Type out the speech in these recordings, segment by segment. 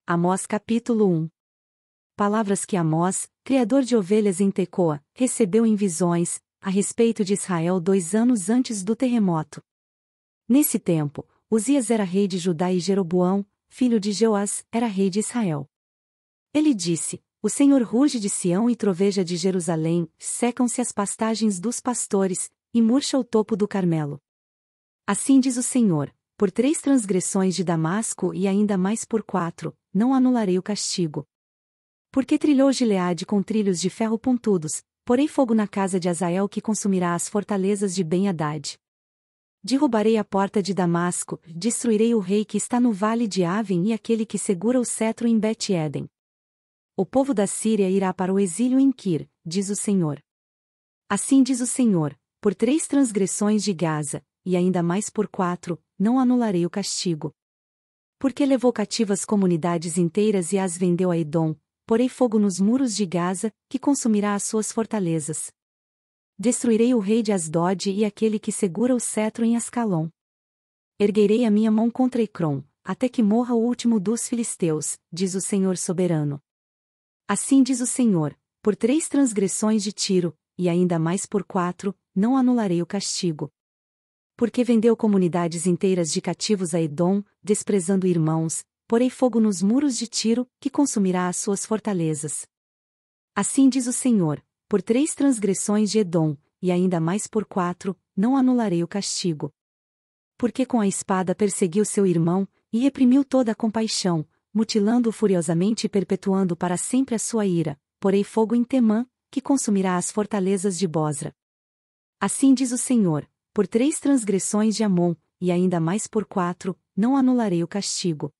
Amós capítulo 1. Palavras que Amós, criador de ovelhas em Tecoa, recebeu em visões, a respeito de Israel 2 anos antes do terremoto. Nesse tempo, Uzias era rei de Judá e Jeroboão, filho de Joás, era rei de Israel. Ele disse: O Senhor ruge de Sião e troveja de Jerusalém, secam-se as pastagens dos pastores, e murcha o topo do Carmelo. Assim diz o Senhor: por 3 transgressões de Damasco e ainda mais por 4, não anularei o castigo. Porque trilhou Gileade com trilhos de ferro pontudos, porei fogo na casa de Azael que consumirá as fortalezas de Ben-Hadad. Derrubarei a porta de Damasco, destruirei o rei que está no vale de Aven e aquele que segura o cetro em Bet-Eden. O povo da Síria irá para o exílio em Quir, diz o Senhor. Assim diz o Senhor: por 3 transgressões de Gaza, e ainda mais por 4, não anularei o castigo. Porque levou cativas comunidades inteiras e as vendeu a Edom, porei fogo nos muros de Gaza, que consumirá as suas fortalezas. Destruirei o rei de Asdod e aquele que segura o cetro em Ascalon. Erguerei a minha mão contra Ecrom, até que morra o último dos filisteus, diz o Senhor soberano. Assim diz o Senhor: por 3 transgressões de Tiro, e ainda mais por 4, não anularei o castigo. Porque vendeu comunidades inteiras de cativos a Edom, desprezando irmãos, porei fogo nos muros de Tiro, que consumirá as suas fortalezas. Assim diz o Senhor: por 3 transgressões de Edom, e ainda mais por 4, não anularei o castigo. Porque com a espada perseguiu seu irmão, e reprimiu toda a compaixão, mutilando-o furiosamente e perpetuando para sempre a sua ira, porei fogo em Temã, que consumirá as fortalezas de Bosra. Assim diz o Senhor: por 3 transgressões de Amon, e ainda mais por 4, não anularei o castigo.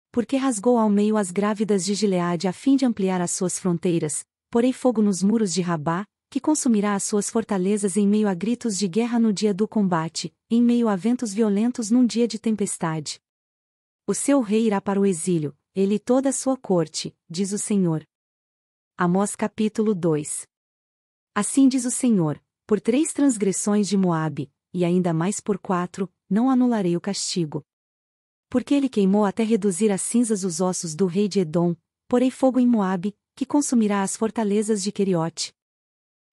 Porque rasgou ao meio as grávidas de Gileade a fim de ampliar as suas fronteiras, porei fogo nos muros de Rabá, que consumirá as suas fortalezas em meio a gritos de guerra no dia do combate, em meio a ventos violentos num dia de tempestade. O seu rei irá para o exílio, ele e toda a sua corte, diz o Senhor. Amós capítulo 2. Assim diz o Senhor: por 3 transgressões de Moabe, e ainda mais por 4, não anularei o castigo. Porque ele queimou até reduzir a cinzas os ossos do rei de Edom, porei fogo em Moabe, que consumirá as fortalezas de Queriote.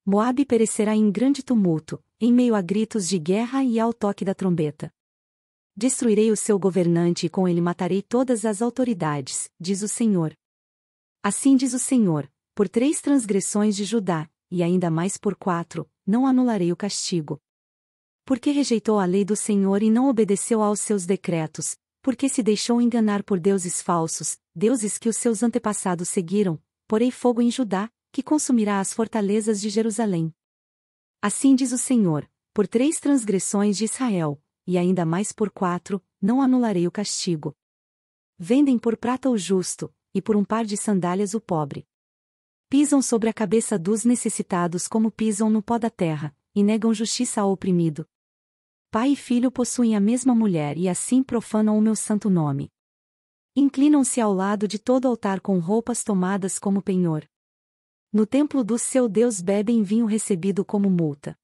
Moabe perecerá em grande tumulto, em meio a gritos de guerra e ao toque da trombeta. Destruirei o seu governante e com ele matarei todas as autoridades, diz o Senhor. Assim diz o Senhor: por 3 transgressões de Judá, e ainda mais por 4, não anularei o castigo. Porque rejeitou a lei do Senhor e não obedeceu aos seus decretos, porque se deixou enganar por deuses falsos, deuses que os seus antepassados seguiram, porei fogo em Judá, que consumirá as fortalezas de Jerusalém. Assim diz o Senhor: por 3 transgressões de Israel, e ainda mais por 4, não anularei o castigo. Vendem por prata o justo, e por um par de sandálias o pobre. Pisam sobre a cabeça dos necessitados como pisam no pó da terra, e negam justiça ao oprimido. Pai e filho possuem a mesma mulher e assim profanam o meu santo nome. Inclinam-se ao lado de todo altar com roupas tomadas como penhor. No templo do seu Deus bebem vinho recebido como multa.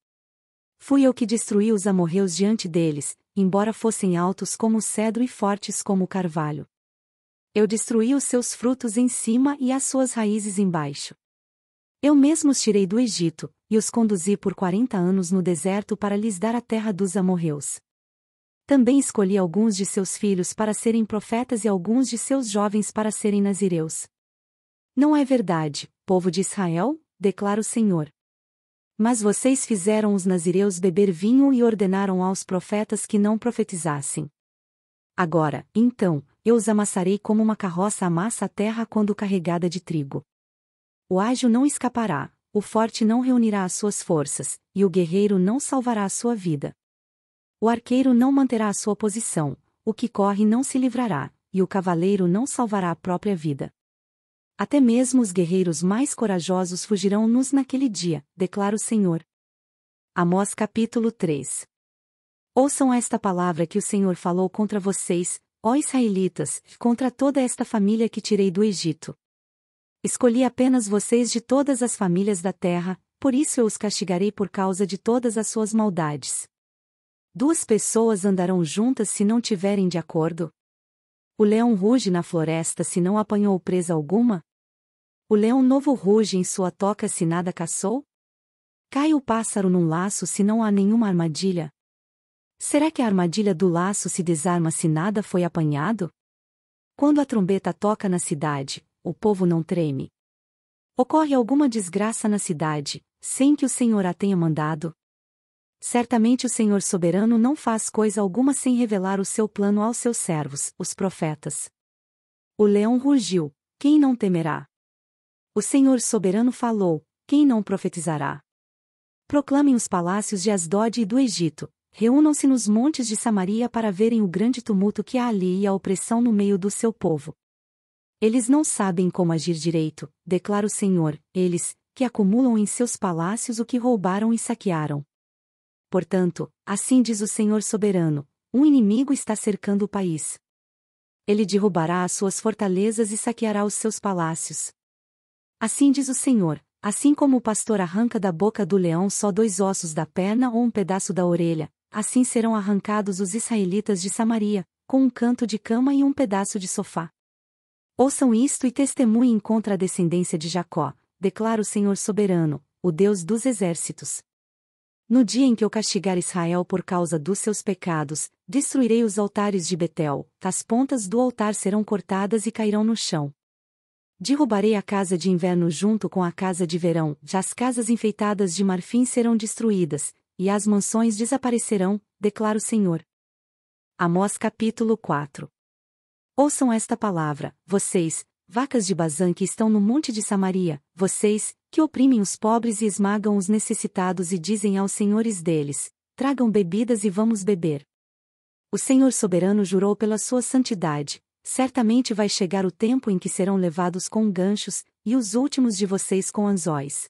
Fui eu que destruí os amorreus diante deles, embora fossem altos como o cedro e fortes como o carvalho. Eu destruí os seus frutos em cima e as suas raízes embaixo. Eu mesmo os tirei do Egito, e os conduzi por 40 anos no deserto para lhes dar a terra dos amorreus. Também escolhi alguns de seus filhos para serem profetas e alguns de seus jovens para serem nazireus. Não é verdade, povo de Israel? Declara o Senhor. Mas vocês fizeram os nazireus beber vinho e ordenaram aos profetas que não profetizassem. Agora, então, eu os amassarei como uma carroça amassa a terra quando carregada de trigo. O ágil não escapará, o forte não reunirá as suas forças, e o guerreiro não salvará a sua vida. O arqueiro não manterá a sua posição, o que corre não se livrará, e o cavaleiro não salvará a própria vida. Até mesmo os guerreiros mais corajosos fugirão-nos naquele dia, declara o Senhor. Amós capítulo 3. Ouçam esta palavra que o Senhor falou contra vocês, ó israelitas, contra toda esta família que tirei do Egito. Escolhi apenas vocês de todas as famílias da terra, por isso eu os castigarei por causa de todas as suas maldades. 2 pessoas andarão juntas se não tiverem de acordo? O leão ruge na floresta se não apanhou presa alguma? O leão novo ruge em sua toca se nada caçou? Cai o pássaro num laço se não há nenhuma armadilha? Será que a armadilha do laço se desarma se nada foi apanhado? Quando a trombeta toca na cidade, o povo não treme. Ocorre alguma desgraça na cidade, sem que o Senhor a tenha mandado? Certamente o Senhor soberano não faz coisa alguma sem revelar o seu plano aos seus servos, os profetas. O leão rugiu, quem não temerá? O Senhor soberano falou, quem não profetizará? Proclamem os palácios de Asdod e do Egito, reúnam-se nos montes de Samaria para verem o grande tumulto que há ali e a opressão no meio do seu povo. Eles não sabem como agir direito, declara o Senhor, eles, que acumulam em seus palácios o que roubaram e saquearam. Portanto, assim diz o Senhor soberano, um inimigo está cercando o país. Ele derrubará as suas fortalezas e saqueará os seus palácios. Assim diz o Senhor, assim como o pastor arranca da boca do leão só 2 ossos da perna ou um pedaço da orelha, assim serão arrancados os israelitas de Samaria, com um canto de cama e um pedaço de sofá. Ouçam isto e testemunhem contra a descendência de Jacó, declara o Senhor soberano, o Deus dos exércitos. No dia em que eu castigar Israel por causa dos seus pecados, destruirei os altares de Betel, as pontas do altar serão cortadas e cairão no chão. Derrubarei a casa de inverno junto com a casa de verão, já as casas enfeitadas de marfim serão destruídas, e as mansões desaparecerão, declara o Senhor. Amós capítulo 4. Ouçam esta palavra, vocês, vacas de Bazã que estão no monte de Samaria, vocês, que oprimem os pobres e esmagam os necessitados e dizem aos senhores deles, tragam bebidas e vamos beber. O Senhor soberano jurou pela sua santidade, certamente vai chegar o tempo em que serão levados com ganchos, e os últimos de vocês com anzóis.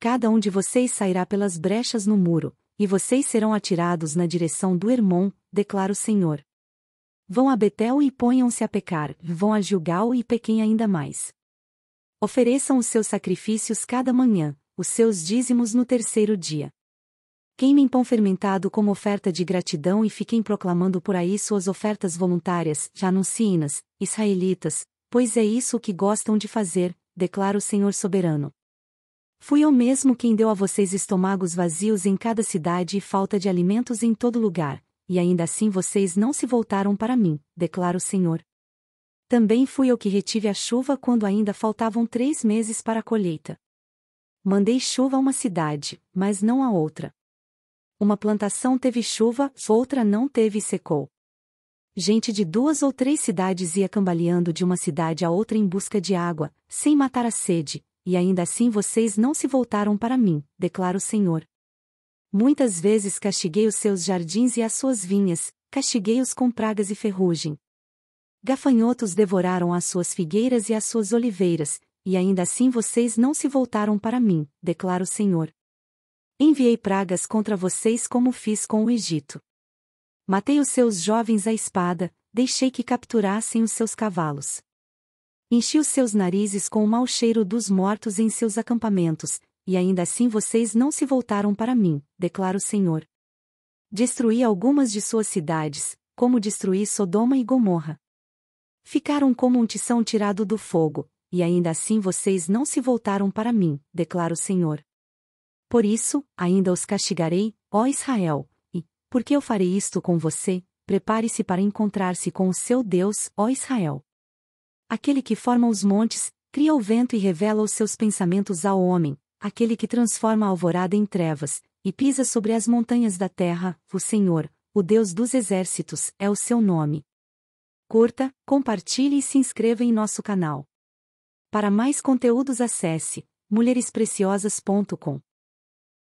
Cada um de vocês sairá pelas brechas no muro, e vocês serão atirados na direção do Hermon, declara o Senhor. Vão a Betel e ponham-se a pecar, vão a Gilgal e pequem ainda mais. Ofereçam os seus sacrifícios cada manhã, os seus dízimos no 3º dia. Queimem pão fermentado como oferta de gratidão e fiquem proclamando por aí suas ofertas voluntárias, já anunciem-nas, israelitas, pois é isso o que gostam de fazer, declara o Senhor soberano. Fui eu mesmo quem deu a vocês estômagos vazios em cada cidade e falta de alimentos em todo lugar, e ainda assim vocês não se voltaram para mim, declara o Senhor. Também fui eu que retive a chuva quando ainda faltavam 3 meses para a colheita. Mandei chuva a uma cidade, mas não a outra. Uma plantação teve chuva, outra não teve e secou. Gente de 2 ou 3 cidades ia cambaleando de uma cidade a outra em busca de água, sem matar a sede, e ainda assim vocês não se voltaram para mim, declara o Senhor. Muitas vezes castiguei os seus jardins e as suas vinhas, castiguei-os com pragas e ferrugem. Gafanhotos devoraram as suas figueiras e as suas oliveiras, e ainda assim vocês não se voltaram para mim, declara o Senhor. Enviei pragas contra vocês como fiz com o Egito. Matei os seus jovens à espada, deixei que capturassem os seus cavalos. Enchi os seus narizes com o mau cheiro dos mortos em seus acampamentos, e ainda assim vocês não se voltaram para mim, declara o Senhor. Destruí algumas de suas cidades, como destruí Sodoma e Gomorra. Ficaram como um tição tirado do fogo, e ainda assim vocês não se voltaram para mim, declara o Senhor. Por isso, ainda os castigarei, ó Israel, e, porque eu farei isto com você, prepare-se para encontrar-se com o seu Deus, ó Israel. Aquele que forma os montes, cria o vento e revela os seus pensamentos ao homem, aquele que transforma a alvorada em trevas, e pisa sobre as montanhas da terra, o Senhor, o Deus dos exércitos, é o seu nome. Curta, compartilhe e se inscreva em nosso canal. Para mais conteúdos acesse mulherespreciosas.com.